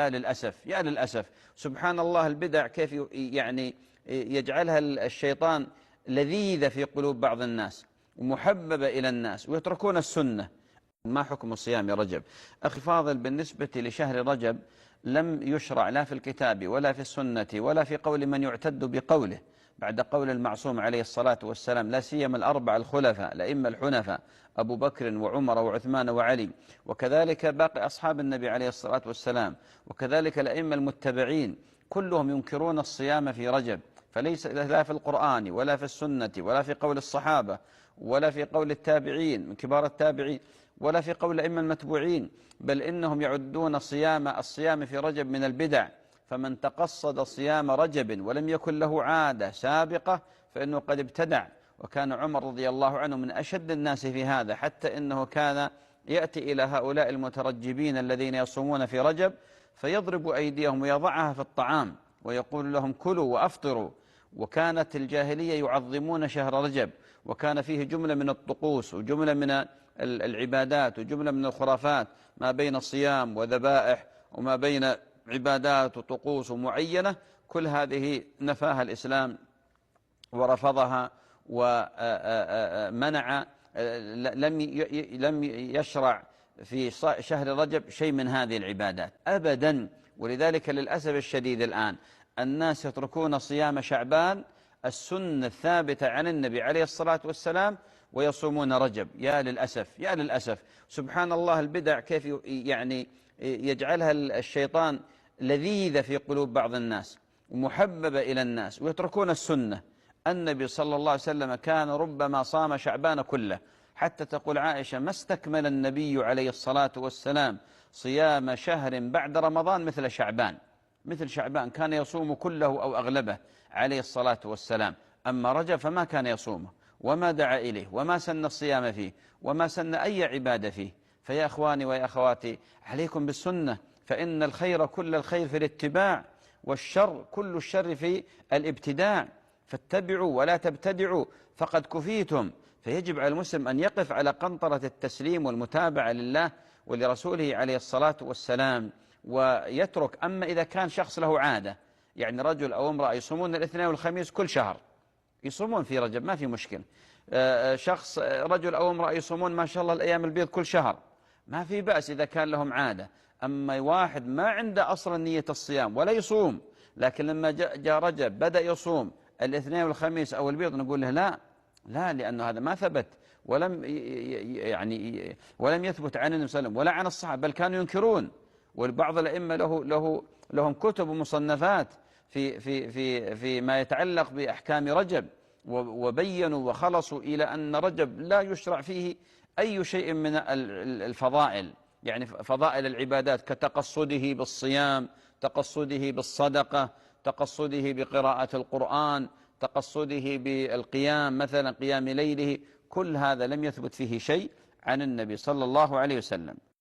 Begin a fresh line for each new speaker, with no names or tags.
يا للأسف يا للأسف، سبحان الله، البدع كيف يجعلها الشيطان لذيذة في قلوب بعض الناس ومحببة إلى الناس ويتركون السنة. ما حكم صيام رجب؟ أخي فاضل، بالنسبة لشهر رجب لم يشرع لا في الكتاب ولا في السنة ولا في قول من يعتد بقوله بعد قول المعصوم عليه الصلاة والسلام، لا سيما الأربع الخلفاء الأئمة الحنفاء أبو بكر وعمر وعثمان وعلي، وكذلك باقي أصحاب النبي عليه الصلاة والسلام، وكذلك الأئمة المتبعين، كلهم ينكرون الصيام في رجب. فليس لا في القرآن ولا في السنة ولا في قول الصحابة ولا في قول التابعين من كبار التابعين ولا في قول الأئمة المتبوعين، بل إنهم يعدون الصيام في رجب من البدع. فمن تقصد صيام رجب ولم يكن له عادة سابقة فإنه قد ابتدع. وكان عمر رضي الله عنه من أشد الناس في هذا، حتى إنه كان يأتي إلى هؤلاء المترجبين الذين يصومون في رجب فيضرب أيديهم ويضعها في الطعام ويقول لهم كلوا وأفطروا. وكانت الجاهلية يعظمون شهر رجب، وكان فيه جملة من الطقوس وجملة من العبادات وجملة من الخرافات، ما بين صيام وذبائح وما بين عبادات وطقوس معينة، كل هذه نفاها الإسلام ورفضها ومنع. لم يشرع في شهر رجب شيء من هذه العبادات أبدا. ولذلك للأسف الشديد الآن الناس يتركون صيام شعبان السنة الثابتة عن النبي عليه الصلاة والسلام ويصومون رجب. يا للأسف يا للأسف، سبحان الله، البدع كيف يجعلها الشيطان لذيذة في قلوب بعض الناس ومحببة إلى الناس ويتركون السنة. النبي صلى الله عليه وسلم كان ربما صام شعبان كله، حتى تقول عائشة ما استكمل النبي عليه الصلاة والسلام صيام شهر بعد رمضان مثل شعبان كان يصوم كله أو أغلبه عليه الصلاة والسلام. أما رجب فما كان يصومه وما دعا إليه وما سن الصيام فيه وما سن أي عبادة فيه. فيا أخواني ويا أخواتي، عليكم بالسنة، فإن الخير كل الخير في الاتباع، والشر كل الشر في الابتداع. فاتبعوا ولا تبتدعوا فقد كفيتم. فيجب على المسلم أن يقف على قنطرة التسليم والمتابعة لله ولرسوله عليه الصلاة والسلام ويترك. أما إذا كان شخص له عادة، يعني رجل أو امرأة يصومون الاثنين والخميس كل شهر، يصومون في رجب ما في مشكلة. شخص رجل أو امرأة يصومون ما شاء الله الأيام البيض كل شهر، ما في بأس إذا كان لهم عادة. أما واحد ما عنده أصلا نية الصيام ولا يصوم، لكن لما جاء رجب بدأ يصوم الاثنين والخميس أو البيض، نقول له لا، لأنه هذا ما ثبت ولم يثبت عن النبي صلى الله عليه وسلم ولا عن الصحابة، بل كانوا ينكرون. والبعض الأئمة لهم كتب ومصنفات في ما يتعلق بأحكام رجب، وبينوا وخلصوا إلى أن رجب لا يشرع فيه أي شيء من الفضائل، يعني فضائل العبادات كتقصده بالصيام، تقصده بالصدقة، تقصده بقراءة القرآن، تقصده بالقيام مثلا قيام ليله. كل هذا لم يثبت فيه شيء عن النبي صلى الله عليه وسلم.